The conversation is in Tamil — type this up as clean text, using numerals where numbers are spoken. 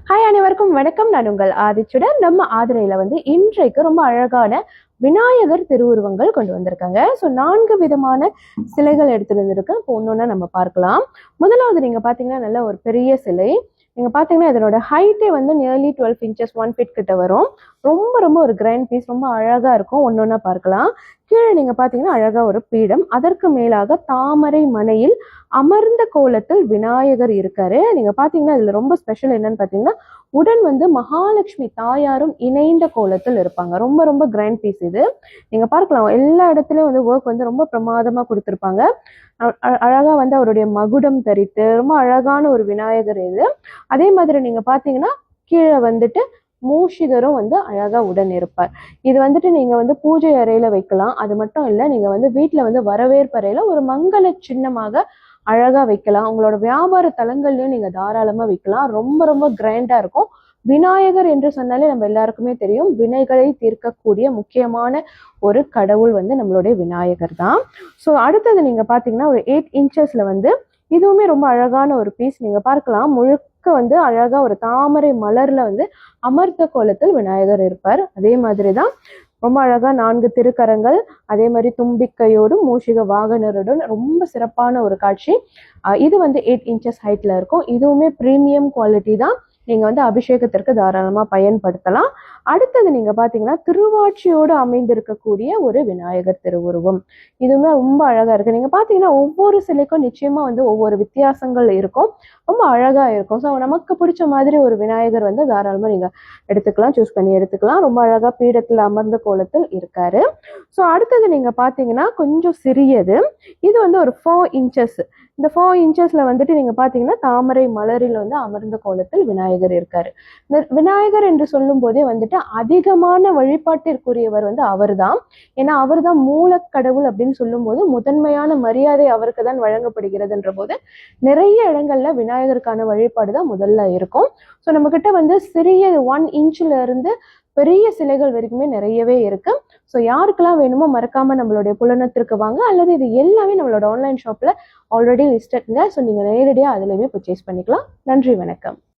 ஹாய் அனைவருக்கும் வணக்கம். நான் உங்கள் ஆதிச்சுடன். நம்ம ஆதிரையில இன்றைக்கு ரொம்ப அழகான விநாயகர் திருவுருவங்கள் கொண்டு வந்திருக்காங்க. ஸோ 4 விதமான சிலைகள் எடுத்துட்டு வந்திருக்கேன். இப்போ ஒன்னொன்னா நம்ம பார்க்கலாம். முதலாவது நீங்க பாத்தீங்கன்னா நல்ல ஒரு பெரிய சிலை. நீங்க பாத்தீங்கன்னா இதனோட ஹைட்டே நியர்லி 12 inches 1 feet கிட்ட வரும். ரொம்ப ரொம்ப ஒரு கிராண்ட் பீஸ், ரொம்ப அழகா இருக்கும். ஒன்னொன்னா பார்க்கலாம். கீழே நீங்க பாத்தீங்கன்னா அழகா ஒரு பீடம், அதற்கு மேலாக தாமரை மனையில் அமர்ந்த கோலத்தில் விநாயகர் இருக்காரு. நீங்க பாத்தீங்கன்னா இதுல ரொம்ப ஸ்பெஷல் என்னன்னு பாத்தீங்கன்னா உடன் மகாலட்சுமி தாயாரும் இணைந்த கோலத்தில் இருப்பாங்க. ரொம்ப ரொம்ப கிராண்ட் பீஸ் இது. நீங்க பார்க்கலாம் எல்லா இடத்துலயும் ஒர்க் ரொம்ப பிரமாதமா கொடுத்திருப்பாங்க. அழகா அவருடைய மகுடம் தரித்து ரொம்ப அழகான ஒரு விநாயகர் இது. அதே மாதிரி நீங்க பாத்தீங்கன்னா கீழே மூஷிகரும் அழகா உடன் இருப்பார். இது நீங்க பூஜை அறையில வைக்கலாம். அது மட்டும் இல்ல, நீங்க வீட்டுல வரவேற்பறையில ஒரு மங்கள சின்னமாக அழகா வைக்கலாம். உங்களோட வியாபார தலங்கள்லயும் நீங்க தாராளமா வைக்கலாம். ரொம்ப ரொம்ப கிராண்டா இருக்கும். விநாயகர் என்று சொன்னாலே நம்ம எல்லாருக்குமே தெரியும், வினைகளை தீர்க்கக்கூடிய முக்கியமான ஒரு கடவுள் நம்மளுடைய விநாயகர் தான். ஸோ அடுத்தது நீங்க பாத்தீங்கன்னா ஒரு 8 inches இதுவுமே ரொம்ப அழகான ஒரு பீஸ். நீங்க பார்க்கலாம் முழுக்க அழகா ஒரு தாமரை மலர்ல அமர்த்த கோலத்தில் விநாயகர் இருப்பார். அதே மாதிரிதான் ரொம்ப அழகா 4 திருக்கரங்கள், அதே மாதிரி தும்பிக்கையோடும் மூஷிக வாகனருடன் ரொம்ப சிறப்பான ஒரு காட்சி. இது 8 inches ஹைட்ல இருக்கும். இதுவுமே பிரீமியம் குவாலிட்டி தான். நீங்க அபிஷேகத்திற்கு தாராளமா பயன்படுத்தலாம். அடுத்தது நீங்க பாத்தீங்கன்னா திருவாட்சியோடு அமைந்திருக்கக்கூடிய ஒரு விநாயகர் திருவுருவம். இதுவுமே ரொம்ப அழகா இருக்கு. நீங்க பாத்தீங்கன்னா ஒவ்வொரு சிலைக்கும் நிச்சயமா ஒவ்வொரு வித்தியாசங்கள் இருக்கும். ரொம்ப அழகா இருக்கும். ஸோ நமக்கு பிடிச்ச மாதிரி ஒரு விநாயகர் தாராளமா நீங்க எடுத்துக்கலாம், சூஸ் பண்ணி எடுத்துக்கலாம். ரொம்ப அழகா பீடத்தில் அமர்ந்த கோலத்தில் இருக்காரு. ஸோ அடுத்தது நீங்க பாத்தீங்கன்னா கொஞ்சம் சிறியது. இது ஒரு 4 inches. இந்த 4 inchesல நீங்க பாத்தீங்கன்னா தாமரை மலரில் அமர்ந்த கோலத்தில் விநாயகர் இருக்காரு. இந்த விநாயகர் என்று சொல்லும் போதே அதிகமான வழிபாட்டிற்குரியவர் அவர்தான். ஏன்னா அவர்தான் மூலக்கடவுள் அப்படின்னு சொல்லும் போது முதன்மையான மரியாதை அவருக்கு தான் வழங்கப்படுகிறதுன்ற போது நிறைய இடங்கள்ல விநாயகருக்கான வழிபாடு தான் முதல்ல இருக்கும். ஸோ நம்ம கிட்ட சிறிய 1 inchல இருந்து பெரிய சிலைகள் வரைக்குமே நிறையவே இருக்கு. ஸோ யாருக்கெல்லாம் வேணுமோ மறக்காம நம்மளுடைய புலனத்திற்கு வாங்க, அல்லது இது எல்லாமே நம்மளோட ஆன்லைன் ஷாப்ல ஆல்ரெடி லிஸ்டட்ங்க. ஸோ நீங்க நேரடியாக அதுலயுமே பர்ச்சேஸ் பண்ணிக்கலாம். நன்றி, வணக்கம்.